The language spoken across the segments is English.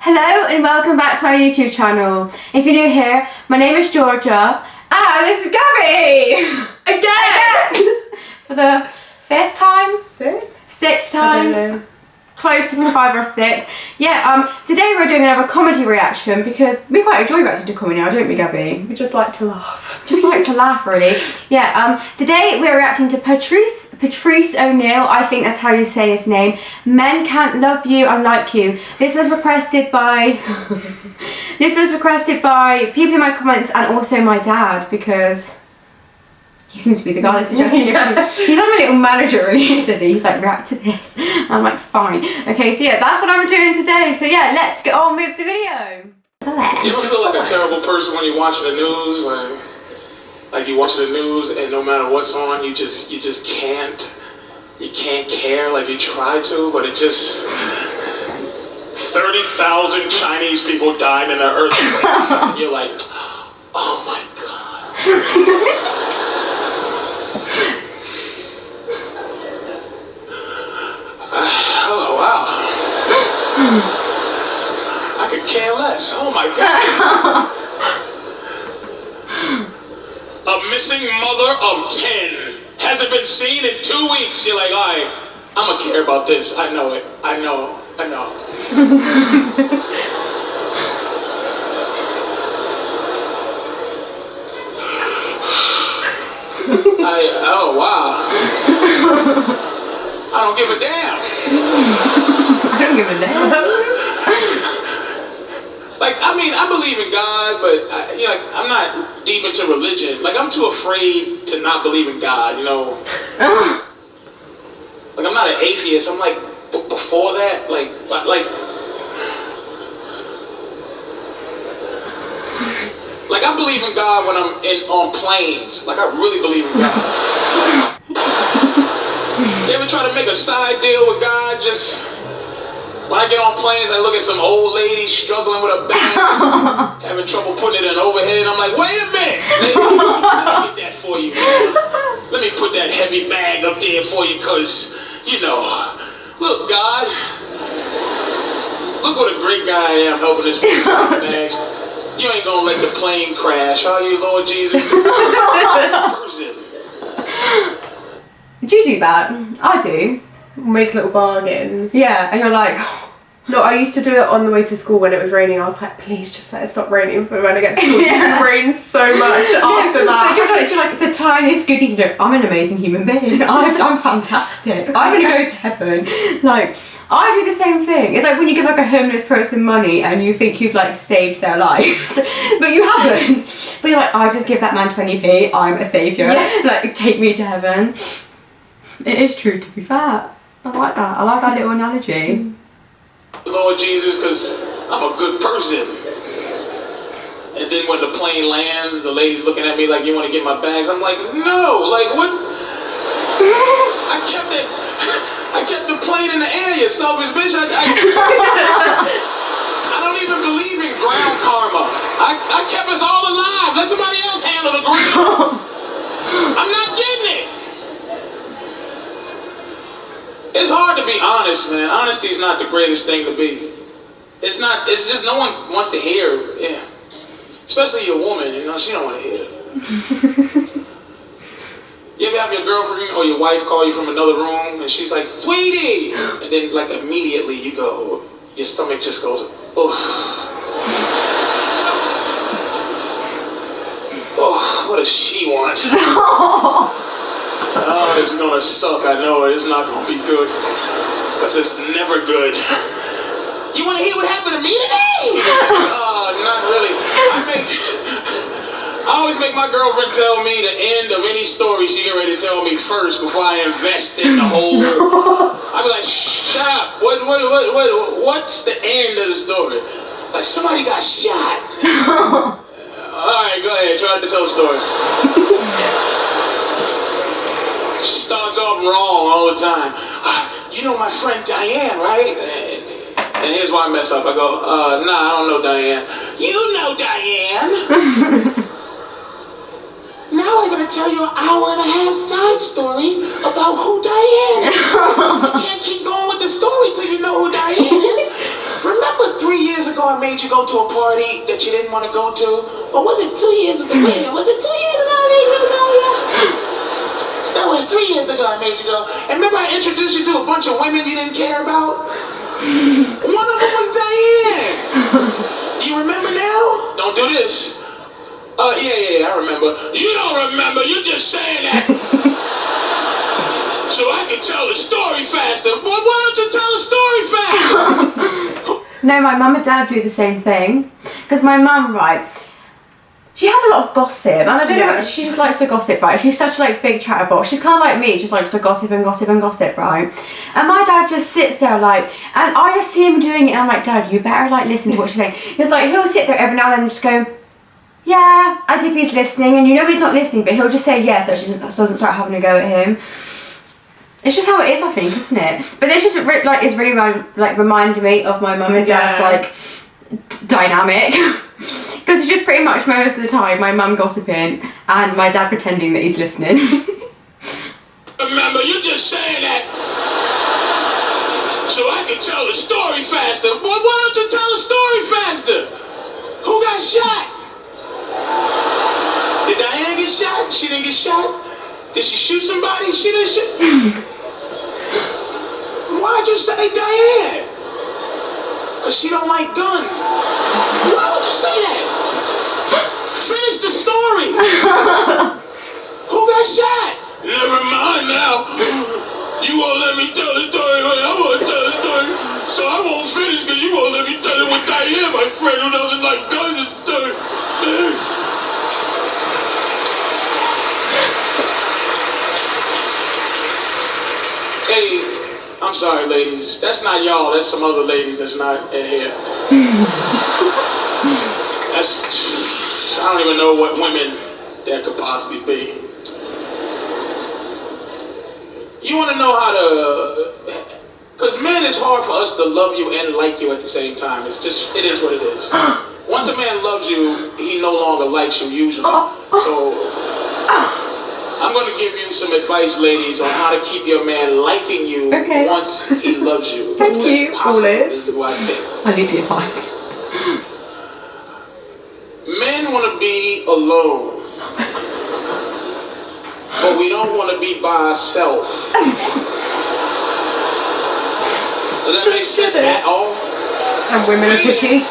Hello and welcome back to our YouTube channel. If you're new here, my name is Georgia. Ah, this is Gabby! Again! For the fifth time? Sixth time? I don't know. Close to 5 or 6. Yeah, today we're doing another comedy reaction because we quite enjoy reacting to comedy now, don't we, Gabby? We just like to laugh. Just like to laugh, really. Yeah, today we're reacting to Patrice Neal. I think that's how you say his name. Men Can't Love You and Like You. This was requested by people in my comments and also my dad because he seems to be the guy that suggested it. He's like my little manager recently. He's like, react to this. I'm like, fine. Okay, so yeah, that's what I'm doing today. So yeah, let's get on with the video. You ever feel like a terrible person when you watch the news? Like you watch the news and no matter what's on, you just can't care. Like you try to, but it just 30,000 Chinese people died in an earthquake. And you're like, oh my god. Oh wow. I could care less. Oh my god. A missing mother of 10 hasn't been seen in 2 weeks. You're like, alright, I'ma care about this. I know it. I know. Oh wow. I don't give a damn. I don't give a damn. Like, I mean, I believe in God, but I'm not deep into religion. Like, I'm too afraid to not believe in God, you know. Like, I'm not an atheist. I'm like, before that, like, I believe in God when I'm on planes. Like, I really believe in God. You ever try to make a side deal with God? Just when I get on planes, I look at some old lady struggling with a bag, having trouble putting it in overhead. I'm like, wait a minute, lady, let me get that for you, man. Let me put that heavy bag up there for you, cause you know, look, God, look what a great guy I am helping this person with the bags. You ain't gonna let the plane crash, are you, Lord Jesus? Person. Did you do that? I do. Make little bargains. Yeah, and you're like, no, I used to do it on the way to school when it was raining. I was like, please just let it stop raining for when I get to school. Yeah. It rains so much after that. But you're like the tiniest goodie. You know, I'm an amazing human being. I'm fantastic. I'm gonna go to heaven. Like, I do the same thing. It's like when you give like a homeless person money and you think you've like saved their lives, but you haven't. But you're like, I just give that man 20p. I'm a saviour. Yeah. Like, take me to heaven. It is true, to be fair. I like that. I like that little analogy. Lord Jesus, because I'm a good person. And then when the plane lands, the lady's looking at me like, you want to get my bags? I'm like, no, like what? I kept the plane in the air, you selfish bitch. I don't even believe in ground karma. I kept us all alive. Let somebody else handle the ground. I'm not getting it. It's hard to be honest, man. Honesty's not the greatest thing to be. It's just no one wants to hear, yeah. Especially your woman, you know, she don't want to hear it. You ever have your girlfriend or your wife call you from another room and she's like, sweetie! And then like immediately you go, your stomach just goes, oh. Oh, what does she want? Oh, it's gonna suck, I know it. It's not gonna be good. Because it's never good. You wanna hear what happened to me today? Not really. I always make my girlfriend tell me the end of any story she get ready to tell me first before I invest in the whole. I be like, shut up. What's the end of the story? Like, somebody got shot. Alright, go ahead, try to tell the story. She starts off wrong all the time. You know my friend Diane, right? And here's why I mess up. I go, nah, I don't know Diane. You know Diane. Now I gotta tell you an hour-and-a-half side story about who Diane is. You can't keep going with the story till you know who Diane is. Remember 3 years ago ago I made you go to a party that you didn't want to go to? Or was it 2 years ago? Wait a minute, was it 2 years ago I made you go? Yeah. That was 3 years ago I made you go. And remember I introduced you to a bunch of women you didn't care about? One of them was Diane. You remember now? Don't do this. Yeah, I remember. You don't remember, you're just saying that. So I can tell the story faster. Well, why don't you tell the story faster? No, my mum and dad do the same thing. Because my mum, right, she has a lot of gossip, and I don't know, she just likes to gossip, right? She's such a like big chatterbox. She's kind of like me, just likes to gossip and gossip and gossip, right? And my dad just sits there like, and I just see him doing it, and I'm like, Dad, you better like listen to what she's saying. It's like he'll sit there every now and then and just go, yeah, as if he's listening, and you know he's not listening, but he'll just say yes, so she doesn't start having a go at him. It's just how it is, I think, isn't it? But it's just like it's really like reminding me of my mum and dad's like dynamic. Because it's just pretty much most of the time my mum gossiping and my dad pretending that he's listening. Remember, you're just saying that so I can tell the story faster. Well, why don't you tell the story faster? Who got shot? Did Diane get shot? She didn't get shot? Did she shoot somebody? She didn't shoot. Why'd you say Diane? Because she don't like guns. Why would you say that? Finish the story. Who got shot? Never mind now. You won't let me tell the story. I won't tell the story. So I won't finish because you won't let me tell it with Diane, my friend who doesn't like guns and story. Hey, I'm sorry, ladies. That's not y'all. That's some other ladies that's not in here. I don't even know what women that could possibly be. You want to know how to... Because men, it's hard for us to love you and like you at the same time. It's just, it is what it is. Once a man loves you, he no longer likes you usually. So... I'm going to give you some advice, ladies, on how to keep your man liking you once he loves you. Thank you, This is what I think. I need the advice. Men want to be alone, but we don't want to be by ourselves. Does that make sense at all? And women are picky.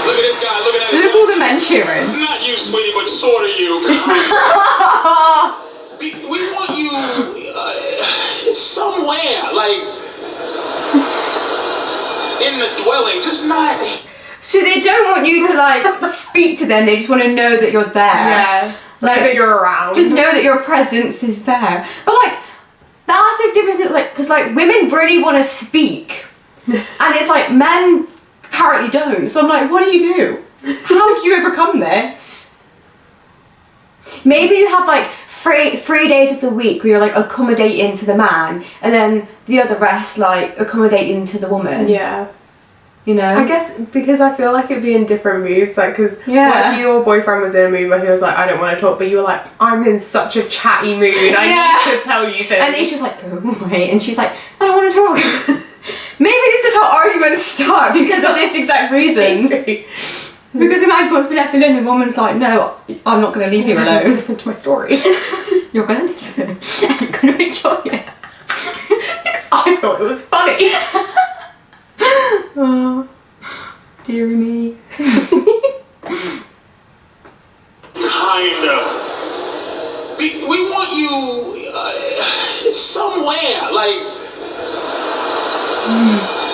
Look at this guy, looking at Look at all the men cheering. Not you, sweetie, but sort of you. We want you somewhere, like in the dwelling, just not... So they don't want you to like speak to them, they just want to know that you're there. Yeah. Like that you're around. Just know that your presence is there. But like, that's the difference, like, because like women really want to speak. And it's like, men apparently don't. So I'm like, what do you do? How do you overcome this? Maybe you have like three days of the week where you're like accommodating to the man, and then the other rest like accommodating to the woman. Yeah. You know? I guess because I feel like it'd be in different moods, like, because Yeah. what if your boyfriend was in a mood where he was like, I don't want to talk, but you were like, I'm in such a chatty mood, I need to tell you things. And he's just like, go away, and she's like, I don't want to talk. Maybe this is how arguments start, because of this exact reason. Because the man just wants to be left alone, and the woman's like, no, I'm not going to leave you alone. Listen to my story. You're going to listen, and you're going to enjoy it. Because I thought it was funny. Oh, dearie me. Kinda. We want you somewhere, like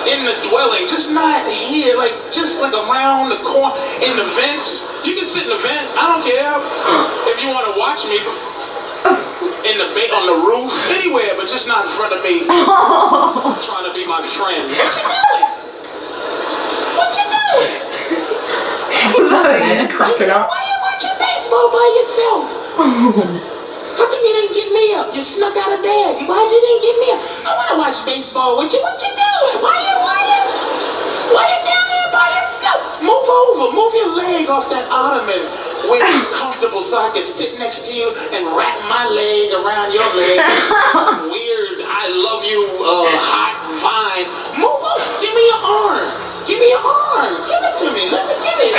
in the dwelling, just not here, like just like around the corner, in the vents. You can sit in the vent. I don't care if you want to watch me in the on the roof, anywhere, but just not in front of me. Trying to be my friend. What you doing? What you doing? He's cracking up. Why are you watching baseball by yourself? How come you didn't get me up? You snuck out of bed. Why'd you didn't get me up? I want to watch baseball with you. What you doing? Why you down there by yourself? Move over. Move your leg off that ottoman. where it's comfortable so I can sit next to you and wrap my leg around your leg. Some weird, I love you, hot vine. Move up, give me your arm. Give me your arm. Give it to me. Let me give it.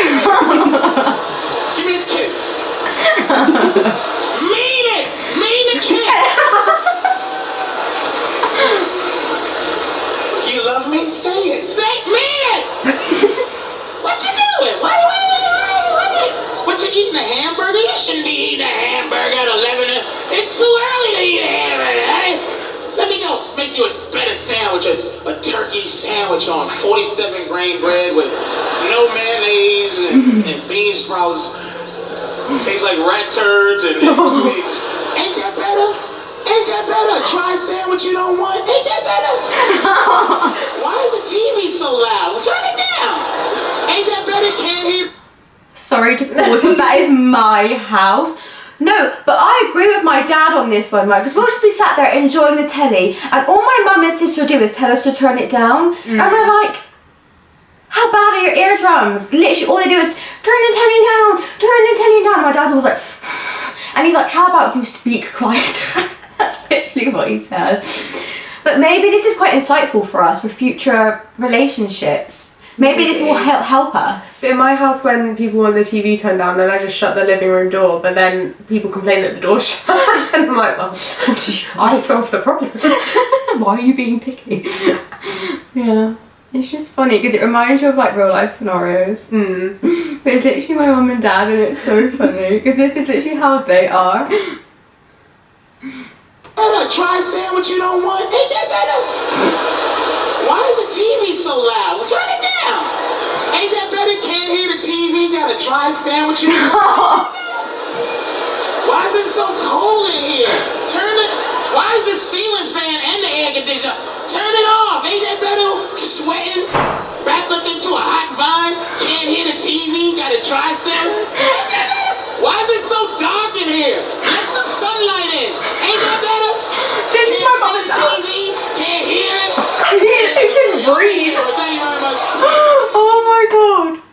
Give me a kiss. Mean it. Mean a kiss. You love me? Say it. Say it. Mean it. What you doing? What you eating, a hamburger? You shouldn't be eating a hamburger at 11. It's too early to eat a hamburger, eh? Let me go make you a better sandwich, a turkey sandwich on 47 grain bread with no mayonnaise and bean sprouts. Tastes like rat turds and twigs. Ain't that better? Ain't that better? Try a sandwich you don't want. Ain't that better? Why is the TV so loud? Turn it down. Ain't that better? Can't hear. Sorry to pause, but that is my house. No, but I agree with my dad on this one, right? Because we'll just be sat there enjoying the telly, and all my mum and sister do is tell us to turn it down, and we're like, how bad are your eardrums? Literally, all they do is turn the telly down, turn the telly down. My dad's always like, and he's like, how about you speak quieter? That's literally what he says. But maybe this is quite insightful for us for future relationships. Maybe this will help us. In my house, when people want the TV turned down, then I just shut the living room door, but then people complain that the door's shut. And I'm like, well, I solved the problem. Why are you being picky? Yeah. It's just funny because it reminds you of like real life scenarios. But it's literally my mum and dad, and it's so funny because this is literally how they are. Try a sandwich you don't want. Ain't that better? Why is the TV so loud? Turn it down. Ain't that better? Can't hear the TV. Gotta try a sandwich you don't want. Why is it so cold in here? Turn it. Why is the ceiling fan and the air conditioner? Turn it off. Ain't that better? Sweating, wrapped up into a hot vine. Can't hear the TV. Gotta try some. Why is it so dark in here? Let some sunlight in. Ain't that better? This is my mom and dad. TV. Can't hear it. You can breathe. Thank you very much. Oh my god.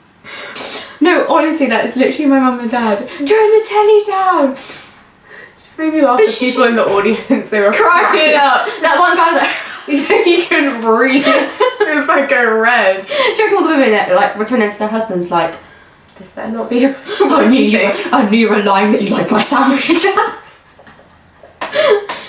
No, honestly, that is literally my mum and dad. Turn the telly down. Just made me laugh at people in the audience. They were Cracking up. That one guy that he couldn't breathe. It was like a red. do you reckon all the women that like returning to their husbands like, This better not be. I knew you were lying that you liked my sandwich.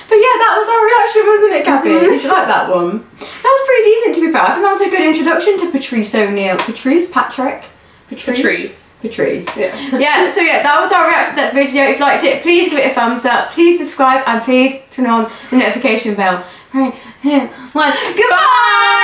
But yeah, that was our reaction, wasn't it, Gabby? Did you like that one? That was pretty decent, to be fair. I think that was a good introduction to Patrice O'Neal. Patrice? Patrick? Patrice. Yeah. Yeah, so yeah, that was our reaction to that video. If you liked it, please give it a thumbs up. Please subscribe and please turn on the notification bell. Right, here, one. Goodbye!